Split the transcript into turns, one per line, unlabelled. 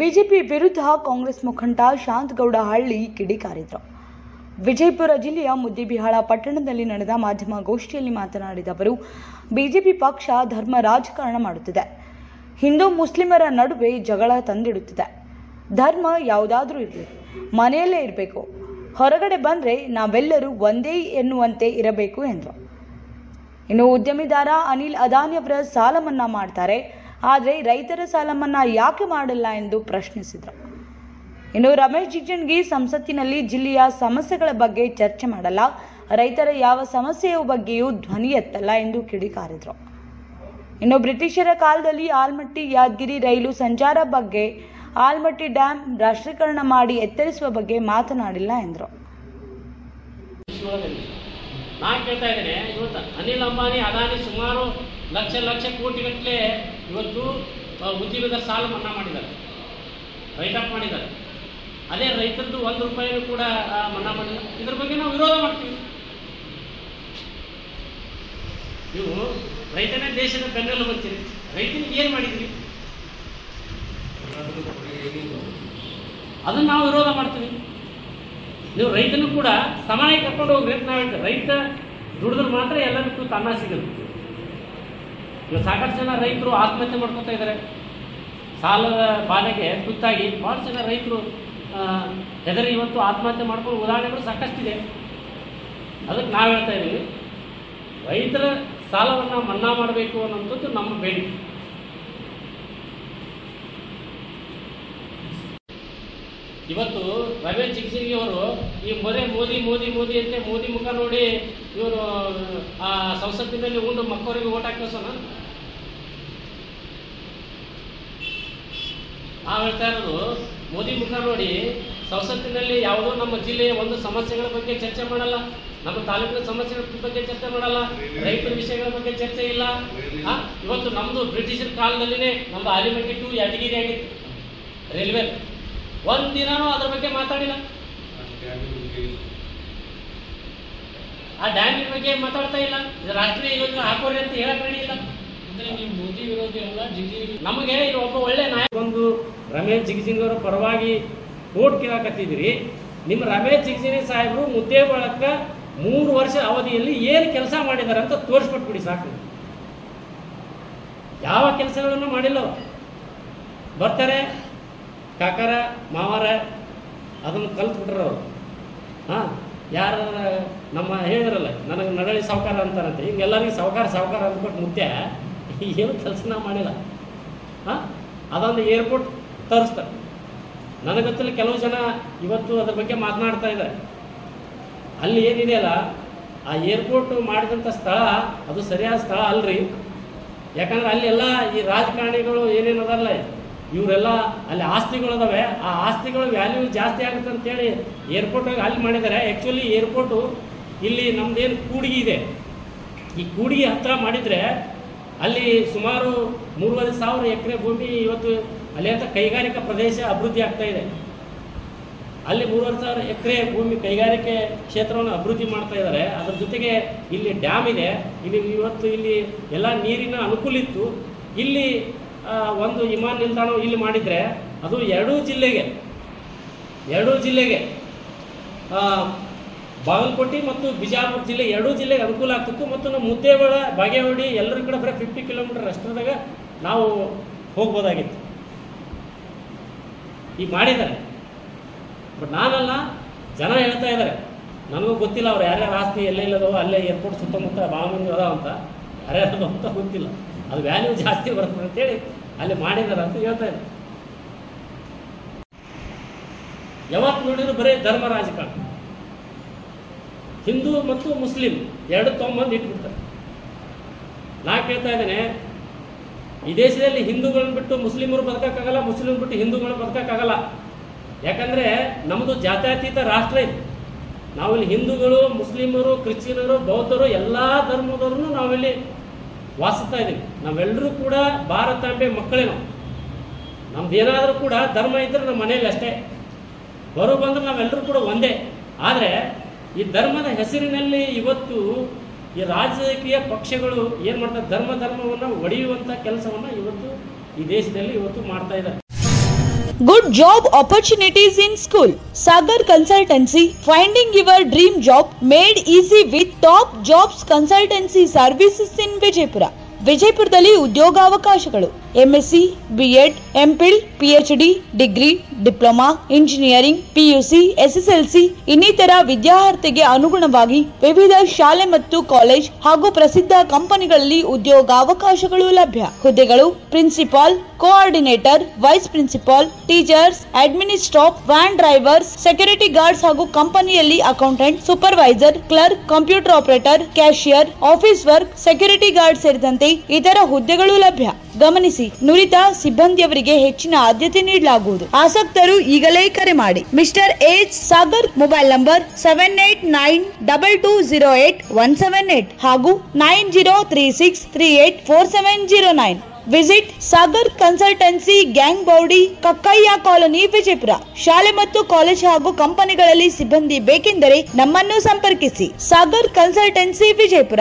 BJP ವಿರುದ್ಧ ಕಾಂಗ್ರೆಸ್ ಮುಖಂಡ ಶಾಂತಗೌಡ ಹಳ್ಳಿ ಕಿಡಿಕಾರಿದರು. ವಿಜಯಪುರ ಜಿಲ್ಲೆಯ ಮುದ್ದೇಬಿಹಾಳ ಪಟ್ಟಣದಲ್ಲಿ ನಡೆದ ಮಾಧ್ಯಮ ಗೋಷ್ಠಿಯಲ್ಲಿ ಮಾತನಾಡಿದ ಅವರು, ಬಿಜೆಪಿ ಪಕ್ಷ ಧರ್ಮ ರಾಜಕಾರಣ ಮಾಡುತ್ತಿದೆ. ಹಿಂದೂ ಮುಸ್ಲಿಮರ ನಡುವೆ ಜಗಳ ತಂದಿಡುತ್ತಿದೆ. ಧರ್ಮ ಯಾವುದಾದ್ರೂ ಇರಲಿ, ಮನೆಯಲ್ಲೇ ಇರಬೇಕು. ಹೊರಗಡೆ ಬಂದರೆ ನಾವೆಲ್ಲರೂ ಒಂದೇ ಎನ್ನುವಂತೆ ಇರಬೇಕು ಎಂದರು. ಇನ್ನು ಉದ್ಯಮಿದಾರ ಅನಿಲ್ ಅದಾನಿ ಅವರ ಸಾಲ ಮನ್ನಾ ಮಾಡ್ತಾರೆ, ಆದರೆ ರೈತರ ಸಾಲ ಮನ್ನಾ ಯಾಕೆ ಮಾಡಲ್ಲ ಎಂದು ಪ್ರಶ್ನಿಸಿದರು. ಇನ್ನು ರಮೇಶ್ ಜಿಗಜಿಣಗಿ ಸಂಸತ್ತಿನಲ್ಲಿ ಜಿಲ್ಲೆಯ ಸಮಸ್ಯೆಗಳ ಬಗ್ಗೆ ಚರ್ಚೆ ಮಾಡಲ್ಲ, ರೈತರ ಯಾವ ಸಮಸ್ಯೆಯ ಬಗ್ಗೆಯೂ ಧ್ವನಿ ಎತ್ತಲ್ಲ ಎಂದು ಕಿಡಿಕಾರಿದರು. ಇನ್ನು ಬ್ರಿಟಿಷರ ಕಾಲದಲ್ಲಿ ಆಲ್ಮಟ್ಟಿ ಯಾದಗಿರಿ ರೈಲು ಸಂಚಾರ ಬಗ್ಗೆ, ಆಲ್ಮಟ್ಟಿ ಡ್ಯಾಂ ರಾಷ್ಟ್ರೀಕರಣ ಮಾಡಿ ಎತ್ತರಿಸುವ ಬಗ್ಗೆ ಮಾತನಾಡಿಲ್ಲ ಎಂದರು.
ನಾನು ಕೇಳ್ತಾ ಇದ್ದೇನೆ, ಇವತ್ತು ಅನಿಲ್ ಅಂಬಾನಿ ಅದಾನಿ ಸುಮಾರು ಲಕ್ಷ ಕೋಟಿಗಟ್ಟಲೆ ಇವತ್ತು ಉದ್ಯಮದ ಸಾಲ ಮನ್ನಾ ಮಾಡಿದ್ದಾರೆ, ರೈಟ್ ಆಫ್ ಮಾಡಿದ್ದಾರೆ. ಅದೇ ರೈತರದ್ದು ₹1 ಕೂಡ ಮನ್ನಾ ಮಾಡಿಲ್ಲ. ಇದ್ರ ಬಗ್ಗೆ ನಾವು ವಿರೋಧ ಮಾಡ್ತೀವಿ. ನೀವು ರೈತನೇ ದೇಶದ ಬೆನ್ನೆಲುಬು ಬರ್ತೀರಿ, ರೈತನಿಗೆ ಏನು ಮಾಡಿದ್ರಿ ಅದನ್ನು ನಾವು ವಿರೋಧ ಮಾಡ್ತೀವಿ. ನೀವು ರೈತನು ಕೂಡ ಸಮಾನ ಕರ್ಕೊಂಡು ಹೋಗ್ರಿ ಅಂತ ನಾವು ಹೇಳ್ತೇವೆ. ರೈತ ದುಡಿದ್ರೆ ಮಾತ್ರ ಎಲ್ಲರಿಗೂ ಅನ್ನ ಸಿಗುತ್ತೆ. ಈಗ ಸಾಕಷ್ಟು ಜನ ರೈತರು ಆತ್ಮಹತ್ಯೆ ಮಾಡ್ಕೊತಾ ಇದ್ದಾರೆ. ಸಾಲದ ಬಾಧೆಗೆ ತುತ್ತಾಗಿ ಭಾಳ ಜನ ರೈತರು ಹೆದರಿ ಇವತ್ತು ಆತ್ಮಹತ್ಯೆ ಮಾಡ್ಕೊಂಡು ಉದಾಹರಣೆಗಳು ಸಾಕಷ್ಟಿದೆ. ಅದಕ್ಕೆ ನಾವು ಹೇಳ್ತಾ ಇದ್ದೀವಿ, ರೈತರ ಸಾಲವನ್ನು ಮನ್ನಾ ಮಾಡಬೇಕು ಅನ್ನೋಂಥದ್ದು ನಮ್ಮ ಬೇಡಿಕೆ. ಇವತ್ತು ರಮೇಶ್ ಜಿಗಜಿಣಗಿ ಅವರು ಈ ಮೋದಿ ಅಂತ ಮೋದಿ ಮುಖ ನೋಡಿ ಇವರು ಆ ಸಂಸತ್ತಿನಲ್ಲಿ ಉಂಡು ಮಕ್ಕಳಿಗೆ ಓಟ್ ಹಾಕಿಸೋಣ. ನಾವು ಹೇಳ್ತಾ ಇರೋದು, ಮೋದಿ ಮುಖ ನೋಡಿ ಸಂಸತ್ತಿನಲ್ಲಿ ಯಾವುದೋ ನಮ್ಮ ಜಿಲ್ಲೆಯ ಒಂದು ಸಮಸ್ಯೆಗಳ ಬಗ್ಗೆ ಚರ್ಚೆ ಮಾಡಲ್ಲ, ನಮ್ಮ ತಾಲೂಕಿನ ಸಮಸ್ಯೆಗಳ ಬಗ್ಗೆ ಚರ್ಚೆ ಮಾಡಲ್ಲ, ರೈತರ ವಿಷಯಗಳ ಬಗ್ಗೆ ಚರ್ಚೆ ಇಲ್ಲ. ಇವತ್ತು ನಮ್ಮದು ಬ್ರಿಟಿಷರ ಕಾಲದಲ್ಲಿನೇ ನಮ್ಮದು ಆಲಿಮಟ್ಟಿ ಟು ಯಾದಗಿರಿ ಆಗಿತ್ತು ರೈಲ್ವೆ, ಒಂದಿನೂ ಅದ್ರ ಬಗ್ಗೆ ಮಾತಾಡಿಲ್ಲ. ಆ ಡ್ಯಾಮಿನ ಬಗ್ಗೆ ಮಾತಾಡ್ತಾ ಇಲ್ಲ. ರಾಷ್ಟ್ರೀಯ ಯೋಜನೆ ಹಾಕೋರಿ ಅಂತ ಹೇಳಕ್ ಇಲ್ಲ. ಅಂದ್ರೆ ನೀವು ಮೋದಿ ವಿರೋಧಿ ಅಲ್ಲ, ಜಿಗಜಿಣಗಿ ನಮಗೆ ಇದು ಒಬ್ಬ ಒಳ್ಳೆ ನಾಯಕ. ಒಂದು ರಮೇಶ್ ಜಿಗಜಿಣಗಿ ಅವರ ಪರವಾಗಿ ಓಟ್ ಕೇಳಕತ್ತಿದ್ರಿ. ನಿಮ್ಮ ರಮೇಶ್ ಜಿಗಜಿಣಗಿ ಸಾಹೇಬರು ಮುದ್ದೇಬಿಹಾಳಕ್ಕೆ 3 ವರ್ಷ ಅವಧಿಯಲ್ಲಿ ಏನು ಕೆಲಸ ಮಾಡಿದ್ದಾರೆ ಅಂತ ತೋರಿಸ್ಬಿಟ್ಬಿಡಿ ಸಾಕು. ಯಾವ ಕೆಲಸಗಳನ್ನು ಮಾಡಿಲ್ಲ. ಬರ್ತಾರೆ ಕಾಕಾರ ಮಾವಾರ ಅದನ್ನು ಕಲ್ತ್ಬಿಟ್ರ ಅವರು. ಯಾರ ನಮ್ಮ ಹೇಳಿದ್ರಲ್ಲ, ನನಗೆ ನಡಳಿ ಸಾವುಕಾರ ಅಂತಾರಂತೆ. ಈಗ ಎಲ್ಲರಿಗೂ ಸಾವುಕಾರ ಅಂದ್ಬಿಟ್ಟು ಮುದ್ದೆ ಏನು ಕೆಲಸನ ಮಾಡಿಲ್ಲ. ಅದೊಂದು ಏರ್ಪೋರ್ಟ್ ತರಿಸ್ತಾರೆ. ನನಗೆ ಗೊತ್ತಿಲ್ಲ, ಕೆಲವು ಜನ ಇವತ್ತು ಅದ್ರ ಬಗ್ಗೆ ಮಾತನಾಡ್ತಾ ಇದ್ದಾರೆ. ಅಲ್ಲಿ ಏನಿದೆಯಲ್ಲ, ಆ ಏರ್ಪೋರ್ಟ್ ಮಾಡಿದಂಥ ಸ್ಥಳ ಅದು ಸರಿಯಾದ ಸ್ಥಳ ಅಲ್ರಿ. ಯಾಕಂದ್ರೆ ಅಲ್ಲೆಲ್ಲ ಈ ರಾಜಕಾರಣಿಗಳು ಏನೇನದಲ್ಲ, ಇವರೆಲ್ಲ ಅಲ್ಲಿ ಆಸ್ತಿಗಳದಾವೆ. ಆ ಆಸ್ತಿಗಳ ವ್ಯಾಲ್ಯೂ ಜಾಸ್ತಿ ಆಗುತ್ತೆ ಅಂತೇಳಿ ಏರ್ಪೋರ್ಟಾಗಿ ಅಲ್ಲಿ ಮಾಡಿದ್ದಾರೆ. ಆ್ಯಕ್ಚುಲಿ ಏರ್ಪೋರ್ಟು ಇಲ್ಲಿ ನಮ್ದೇನು ಕೂಡಿಗೆ ಇದೆ, ಈ ಕೂಡಿಗೆ ಹತ್ತಿರ ಮಾಡಿದರೆ ಅಲ್ಲಿ ಸುಮಾರು 3,500 ಎಕರೆ ಭೂಮಿ ಇವತ್ತು ಅಲ್ಲಿ ಅಂತ ಕೈಗಾರಿಕಾ ಪ್ರದೇಶ ಅಭಿವೃದ್ಧಿ ಆಗ್ತಾ ಇದೆ. ಅಲ್ಲಿ 3,500 ಎಕರೆ ಭೂಮಿ ಕೈಗಾರಿಕೆ ಕ್ಷೇತ್ರವನ್ನು ಅಭಿವೃದ್ಧಿ ಮಾಡ್ತಾ ಇದ್ದಾರೆ. ಅದ್ರ ಜೊತೆಗೆ ಇಲ್ಲಿ ಡ್ಯಾಮ್ ಇದೆ. ಇವತ್ತು ಇಲ್ಲಿ ಎಲ್ಲ ನೀರಿನ ಅನುಕೂಲ ಇತ್ತು. ಇಲ್ಲಿ ಒಂದು ವಿಮಾನ ನಿಲ್ದಾಣ ಇಲ್ಲಿ ಮಾಡಿದರೆ ಅದು ಎರಡೂ ಜಿಲ್ಲೆಗೆ ಬಾಗಲಕೋಟೆ ಮತ್ತು ಬಿಜಾಪುರ ಜಿಲ್ಲೆ ಎರಡೂ ಜಿಲ್ಲೆಗೆ ಅನುಕೂಲ ಆಗ್ತಿತ್ತು. ಮತ್ತು ನಮ್ಮ ಮುದ್ದೇಬಿಹಾಳ ಬಾಗೇವಾಡಿ ಎಲ್ಲರ ಕಡೆ ಬರೀ 50 ಕಿಲೋಮೀಟರ್ ಅಷ್ಟರದಾಗ ನಾವು ಹೋಗ್ಬೋದಾಗಿತ್ತು. ಈಗ ಮಾಡಿದ್ದಾರೆ. ಬಟ್ ನಾನಲ್ಲ, ಜನ ಹೇಳ್ತಾ ಇದ್ದಾರೆ. ನನಗೂ ಗೊತ್ತಿಲ್ಲ ಅವ್ರು ಯಾರ್ಯಾರು ಆಸ್ತಿ ಎಲ್ಲೆಲ್ಲದವ, ಅಲ್ಲೇ ಏರ್ಪೋರ್ಟ್ ಸುತ್ತಮುತ್ತ ಭಾಳ ಮಂದಿ ಅದಾವ ಅಂತ, ಯಾರ್ಯಾರು ಅಂತ ಗೊತ್ತಿಲ್ಲ. ಅದು ವ್ಯಾಲ್ಯೂ ಜಾಸ್ತಿ ಬರ್ತದೆ ಅಂತೇಳಿ ಅಲ್ಲಿ ಮಾಡಿದ್ದಾರೆ ಅಂತ ಹೇಳ್ತಾ ಇದ್ದಾರೆ. ಯಾವತ್ತು ನೋಡಿದ್ರು ಬರೀ ಧರ್ಮ ರಾಜಕಾರಣ, ಹಿಂದೂ ಮತ್ತು ಮುಸ್ಲಿಂ ಎರಡು ತೊಗೊಂಬಂದು ಇಟ್ಬಿಡ್ತಾರೆ. ನಾ ಕೇಳ್ತಾ ಇದ್ದೇನೆ, ಈ ದೇಶದಲ್ಲಿ ಹಿಂದೂಗಳನ್ನ ಬಿಟ್ಟು ಮುಸ್ಲಿಮರು ಬದುಕೋಕ್ಕಾಗಲ್ಲ, ಮುಸ್ಲಿಮ್ ಬಿಟ್ಟು ಹಿಂದೂಗಳನ್ನ ಬದುಕೋಕ್ಕಾಗಲ್ಲ. ಯಾಕಂದರೆ ನಮ್ಮದು ಜಾತ್ಯತೀತ ರಾಷ್ಟ್ರ ಇದೆ. ನಾವಿಲ್ಲಿ ಹಿಂದೂಗಳು, ಮುಸ್ಲಿಮರು, ಕ್ರಿಶ್ಚಿಯನರು, ಬೌದ್ಧರು ಎಲ್ಲ ಧರ್ಮದವ್ರೂ ನಾವಿಲ್ಲಿ ವಾಸಿಸ್ತಾ ಇದ್ದೀವಿ. ನಾವೆಲ್ಲರೂ ಕೂಡ ಭಾರತಾಂಬೆ ಮಕ್ಕಳೇ. ನಮ್ದು ಏನಾದರೂ ಕೂಡ ಧರ್ಮ ಇದ್ದರೆ ನಮ್ಮ ಮನೆಯಲ್ಲಿ ಅಷ್ಟೇ, ಬರೋ ಬಂದ್ರೆ ನಾವೆಲ್ಲರೂ ಕೂಡ ಒಂದೇ. ಆದರೆ ಈ ಧರ್ಮದ ಹೆಸರಿನಲ್ಲಿ ಇವತ್ತು ಈ ರಾಜಕೀಯ ಪಕ್ಷಗಳು ಏನು ಮಾಡ್ತಾರೆ, ಧರ್ಮವನ್ನು ಒಡೆಯುವಂಥ ಕೆಲಸವನ್ನು ಇವತ್ತು ಈ ದೇಶದಲ್ಲಿ ಇವತ್ತು ಮಾಡ್ತಾ ಇದ್ದಾರೆ.
Good job opportunities in school. Sagar Consultancy, finding your dream job made easy with top jobs consultancy services in Vijaypura. ವಿಜಯಪುರದಲ್ಲಿ ಉದ್ಯೋಗಾವಕಾಶಗಳು MSc, B.Ed, MPhil, PhD, degree, diploma, engineering, PUC, SSLC ಇನ್ನಿತರ ವಿದ್ಯಾರ್ಥಿಗೆ ಅನುಗುಣವಾಗಿ ವಿವಿಧ ಶಾಲೆ ಮತ್ತು ಕಾಲೇಜ್ ಹಾಗೂ ಪ್ರಸಿದ್ಧ ಕಂಪನಿಗಳಲ್ಲಿ ಉದ್ಯೋಗಾವಕಾಶಗಳು ಲಭ್ಯ. ಹುದ್ದೆಗಳು principal, coordinator, vice principal, teachers, administrative, van drivers, security guards ಹಾಗೂ ಕಂಪನಿಯಲ್ಲಿ accountant, supervisor, clerk, computer operator, cashier, office work, security guard ಸೇರಿದಂತೆ ಇತರ ಹುದ್ದೆಗಳು ಲಭ್ಯ. ಗಮನಿಸಿ, ನುರಿತ ಸಿಬ್ಬಂದಿಯವರಿಗೆ ಹೆಚ್ಚಿನ ಆದ್ಯತೆ ನೀಡಲಾಗುವುದು. ಆಸಕ್ತರು ಈಗಲೇ ಕರೆ ಮಾಡಿ. Mister H Sagar, mobile number 7892208178 ಹಾಗೂ 9036384709. Visit Sagar consultancy, gang body, Kakkayya colony, Vijayapura. ಶಾಲೆ ಮತ್ತು ಕಾಲೇಜ್ ಹಾಗೂ ಕಂಪನಿಗಳಲ್ಲಿ ಸಿಬ್ಬಂದಿ ಬೇಕೆಂದರೆ ನಮ್ಮನ್ನು ಸಂಪರ್ಕಿಸಿ. ಸಾಗರ್ ಕನ್ಸಲ್ಟೆನ್ಸಿ, ವಿಜಯಪುರ.